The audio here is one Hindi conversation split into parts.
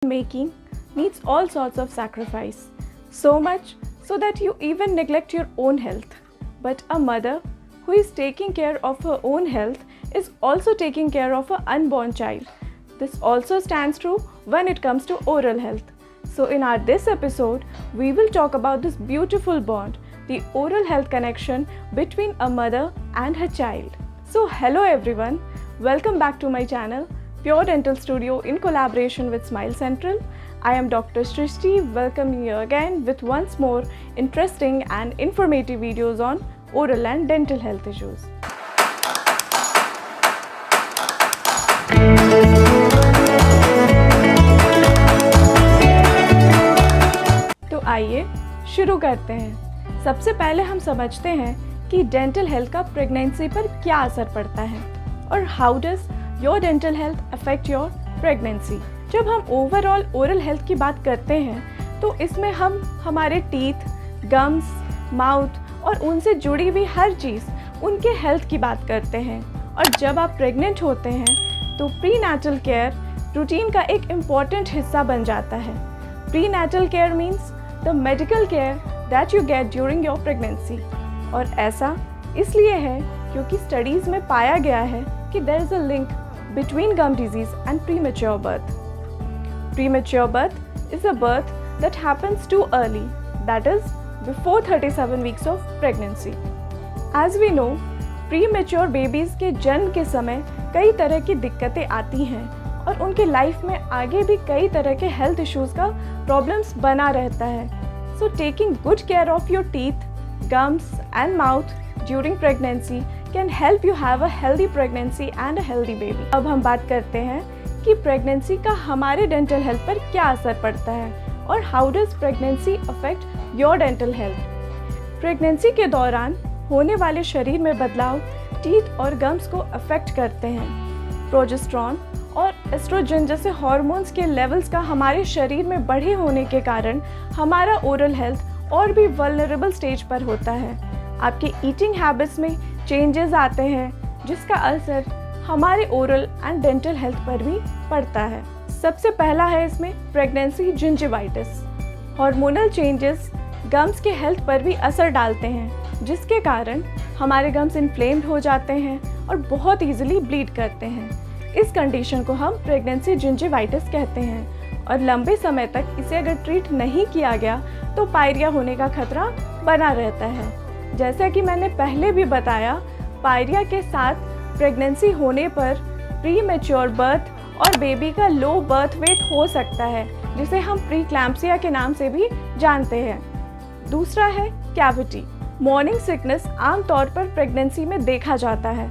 making needs all sorts of sacrifice, so much so that you even neglect your own health. But a mother who is taking care of her own health is also taking care of her unborn child. This also stands true when it comes to oral health. So in this episode, we will talk about this beautiful bond, the oral health connection between a mother and her child. So hello everyone, welcome back to my channel, Pure Dental Studio in collaboration with Smile Central. I am Dr. Srishti, welcoming you again with once more interesting and informative videos on oral and dental health issues. तो आइए शुरू करते हैं। सबसे पहले हम समझते हैं कि डेंटल हेल्थ का प्रेगनेंसी पर क्या असर पड़ता है और how does your dental health affect your pregnancy. जब हम ओवरऑल ओरल हेल्थ की बात करते हैं तो इसमें हम हमारे टीथ, गम्स, माउथ और उनसे जुड़ी हुई हर चीज़, उनके हेल्थ की बात करते हैं। और जब आप प्रेग्नेंट होते हैं तो प्री नेटल केयर रूटीन का एक इम्पॉर्टेंट हिस्सा बन जाता है। Prenatal care means the medical care that you get during your pregnancy. और ऐसा इसलिए है क्योंकि स्टडीज़ में पाया गया है कि there is a link between gum disease and premature birth. Premature birth is a birth that happens too early, that is, before 37 weeks of pregnancy. As we know, premature babies के जन्म के समय कई तरह की दिक्कतें आती हैं और उनके लाइफ में आगे भी कई तरह के हेल्थ इश्यूज़ का प्रॉब्लम्स बना रहता है. So taking good care of your teeth, gums and mouth during pregnancy can help you have a healthy pregnancy and a healthy baby. अब हम बात करते हैं कि प्रेगनेंसी का हमारे डेंटल हेल्थ पर क्या असर पड़ता है और how does pregnancy affect your dental health. Pregnancy के दौरान होने वाले शरीर में बदलाव टीथ और गम्स को अफेक्ट करते हैं। प्रोजेस्टेरॉन और एस्ट्रोजन जैसे हार्मोन्स के लेवल्स का हमारे शरीर में बढ़े होने के कारण हमारा ओरल हेल्थ और भी वल्नरेबल स्टेज पर होता है। आपके ईटिंग हैबिट्स में चेंजेस आते हैं जिसका असर हमारे ओरल एंड डेंटल हेल्थ पर भी पड़ता है। सबसे पहला है इसमें pregnancy gingivitis. Hormonal changes gums के हेल्थ पर भी असर डालते हैं जिसके कारण हमारे गम्स इन्फ्लेम्ड हो जाते हैं और बहुत ईजिली ब्लीड करते हैं। इस कंडीशन को हम प्रेगनेंसी जिंजिवाइटिस कहते हैं और लंबे समय तक इसे अगर ट्रीट नहीं किया गया तो पायरिया होने का खतरा बना रहता है। जैसा कि मैंने पहले भी बताया, पायरिया के साथ प्रेगनेंसी होने पर प्री मैच्योर बर्थ और बेबी का लो बर्थ वेट हो सकता है जिसे हम प्रीक्लैम्पसिया के नाम से भी जानते हैं। दूसरा है कैविटी। मॉर्निंग सिकनेस आमतौर पर प्रेगनेंसी में देखा जाता है।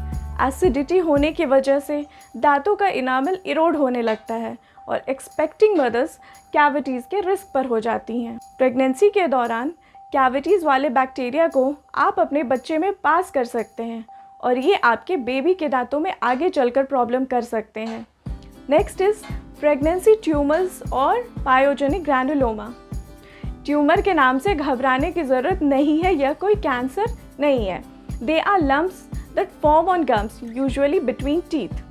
एसिडिटी होने की वजह से दांतों का इनामल इरोड होने लगता है और एक्सपेक्टिंग मदर्स कैविटीज़ के रिस्क पर हो जाती हैं। प्रेगनेंसी के दौरान कैविटीज़ वाले बैक्टीरिया को आप अपने बच्चे में पास कर सकते हैं और ये आपके बेबी के दांतों में आगे चलकर प्रॉब्लम कर सकते हैं। नेक्स्ट इज़ प्रेगनेंसी ट्यूमर्स और पायोजेनिक ग्रैनुलोमा। ट्यूमर के नाम से घबराने की ज़रूरत नहीं है, यह कोई कैंसर नहीं है। They are lumps that form on gums usually between teeth.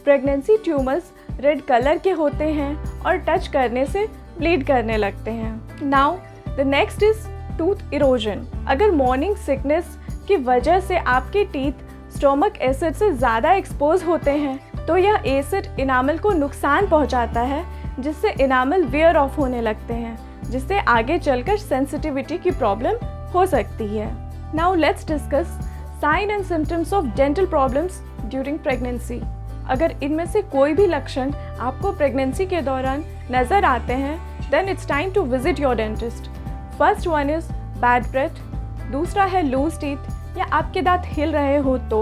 Pregnancy tumours red colour के होते हैं और टच करने से ब्लीड करने लगते हैं। Now the next is tooth erosion. अगर मॉर्निंग सिकनेस की वजह से आपके टीथ स्टोमक एसिड से ज़्यादा एक्सपोज होते हैं तो यह एसिड इनामल को नुकसान पहुंचाता है जिससे इनामल वेयर ऑफ होने लगते हैं जिससे आगे चलकर सेंसिटिविटी की प्रॉब्लम हो सकती है। Now let's discuss sign and symptoms of dental problems during pregnancy. अगर इनमें से कोई भी लक्षण आपको प्रेगनेंसी के दौरान नज़र आते हैं then it's time to visit your dentist. First one is bad breath. दूसरा है लूज टीथ या आपके दांत हिल रहे हो तो,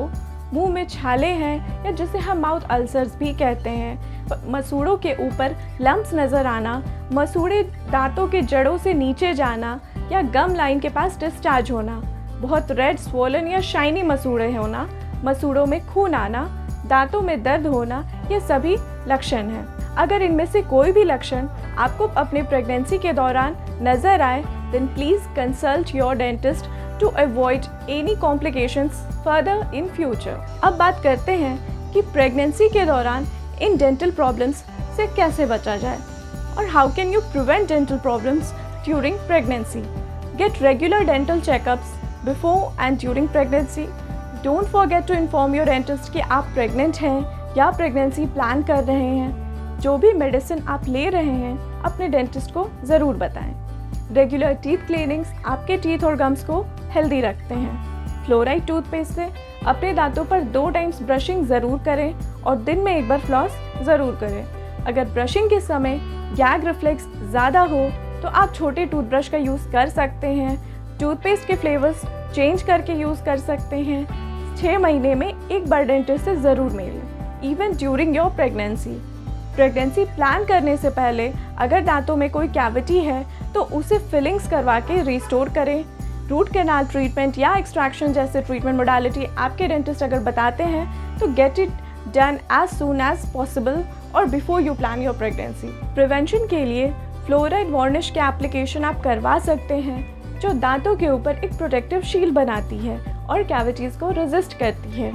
मुंह में छाले हैं या जिसे हम माउथ अल्सर्स भी कहते हैं, मसूड़ों के ऊपर लम्प्स नज़र आना, मसूड़े दांतों के जड़ों से नीचे जाना या गम लाइन के पास डिस्चार्ज होना, बहुत रेड स्वोलन या शाइनी मसूड़े होना, मसूड़ों में खून आना, दांतों में दर्द होना, ये सभी लक्षण हैं। अगर इनमें से कोई भी लक्षण आपको अपनी प्रेगनेंसी के दौरान नज़र आए then please consult your dentist to avoid any complications further in future. अब बात करते हैं कि प्रेगनेंसी के दौरान इन डेंटल प्रॉब्लम्स से कैसे बचा जाए और how can you prevent dental problems during pregnancy. Get regular dental checkups before and during pregnancy. Don't forget to inform your dentist कि आप प्रेग्नेंट हैं या प्रेगनेंसी प्लान कर रहे हैं। जो भी मेडिसिन आप ले रहे हैं अपने डेंटिस्ट को ज़रूर बताएं। रेगुलर टीथ क्लीनिंग्स आपके टीथ और गम्स को हेल्दी रखते हैं। फ्लोराइड टूथपेस्ट से अपने दांतों पर 2 टाइम्स ब्रशिंग ज़रूर करें और दिन में 1 बार फ्लॉस ज़रूर करें। अगर ब्रशिंग के समय गैग रिफ्लेक्स ज़्यादा हो तो आप छोटे टूथब्रश का यूज़ कर सकते हैं। टूथपेस्ट के फ्लेवर्स चेंज करके यूज़ कर सकते हैं। 6 महीने में 1 बार डेंटिस्ट से ज़रूर मिलें, even during your pregnancy. Pregnancy plan करने से पहले अगर दांतों में कोई कैविटी है तो उसे फिलिंग्स करवा के रिस्टोर करें। रूट कैनाल ट्रीटमेंट या एक्सट्रैक्शन जैसे ट्रीटमेंट मोडालिटी आपके डेंटिस्ट अगर बताते हैं तो get it done as soon as possible और before you plan your pregnancy. Prevention के लिए फ्लोराइड वार्निश के एप्लीकेशन आप करवा सकते हैं, जो दांतों के ऊपर एक प्रोटेक्टिव शील्ड बनाती है और कैविटीज़ को रेजिस्ट करती है।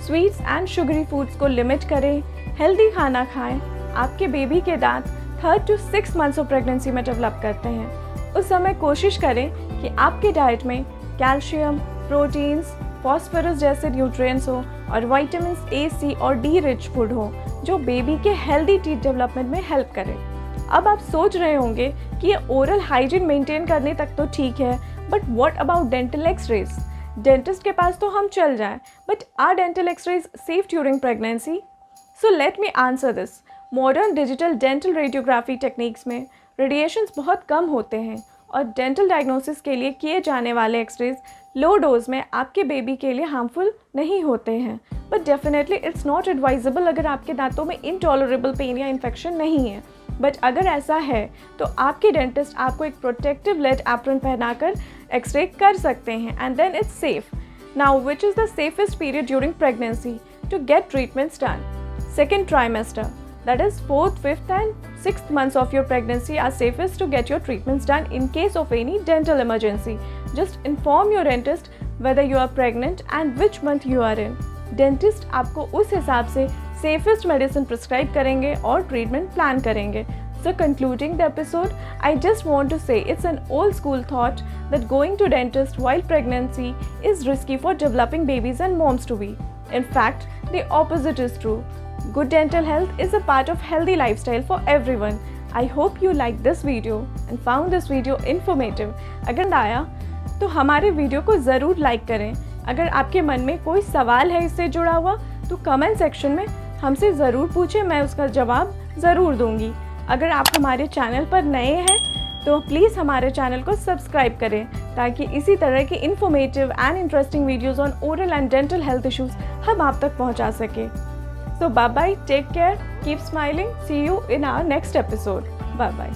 स्वीट्स एंड शुगरी फूड्स को लिमिट करें। हेल्दी खाना खाएं। आपके बेबी के दांत 3rd to 6 months of pregnancy में डेवलप करते हैं। उस समय कोशिश करें कि आपके डाइट में कैल्शियम, प्रोटीन्स, फॉस्फोरस जैसे न्यूट्रिएंट्स हो और विटामिन A, C और D रिच फूड हो, जो बेबी के हेल्दी टीथ डेवलपमेंट में हेल्प करें। अब आप सोच रहे होंगे कि ये ओरल हाइजीन मेंटेन करने तक तो ठीक है, but what about dental X-rays? Dentist के पास तो हम चल जाएं, but are dental X-rays safe during pregnancy? So let me answer this. Modern digital dental radiography techniques में रेडिएशंस बहुत कम होते हैं और डेंटल डायग्नोसिस के लिए किए जाने वाले एक्सरेज लो डोज में आपके बेबी के लिए हार्मफुल नहीं होते हैं, but definitely it's not advisable अगर आपके दांतों में इनटॉलरेबल पेन या इन्फेक्शन नहीं है। बट अगर ऐसा है तो आपके डेंटिस्ट आपको एक प्रोटेक्टिव लेड एप्रन पहनाकर एक्सरे कर सकते हैं and then it's safe. Now which is the safest period during pregnancy to get treatments done? Second trimester, that is 4th, 5th and 6th months of your pregnancy are safest to get your treatments done in case of any dental emergency. Just inform your dentist whether you are pregnant and which month you are in. Dentist आपको उस हिसाब से safest medicine prescribe करेंगे और treatment plan करेंगे. So concluding the episode, I just want to say it's an old school thought that going to dentist while pregnancy is risky for developing babies and moms to be. In fact, the opposite is true. Good dental health is a part of healthy lifestyle for everyone. I hope you liked this video and found this video informative. अगर आया तो हमारे वीडियो को ज़रूर लाइक करें। अगर आपके मन में कोई सवाल है इससे जुड़ा हुआ तो कमेंट सेक्शन में हमसे ज़रूर पूछें, मैं उसका जवाब ज़रूर दूंगी। अगर आप हमारे चैनल पर नए हैं तो प्लीज़ हमारे चैनल को सब्सक्राइब करें ताकि इसी तरह की informative and interesting videos on oral and dental health issues हम आप तक पहुंचा सकें। So bye bye, take care, keep smiling, see you in our next episode. Bye bye.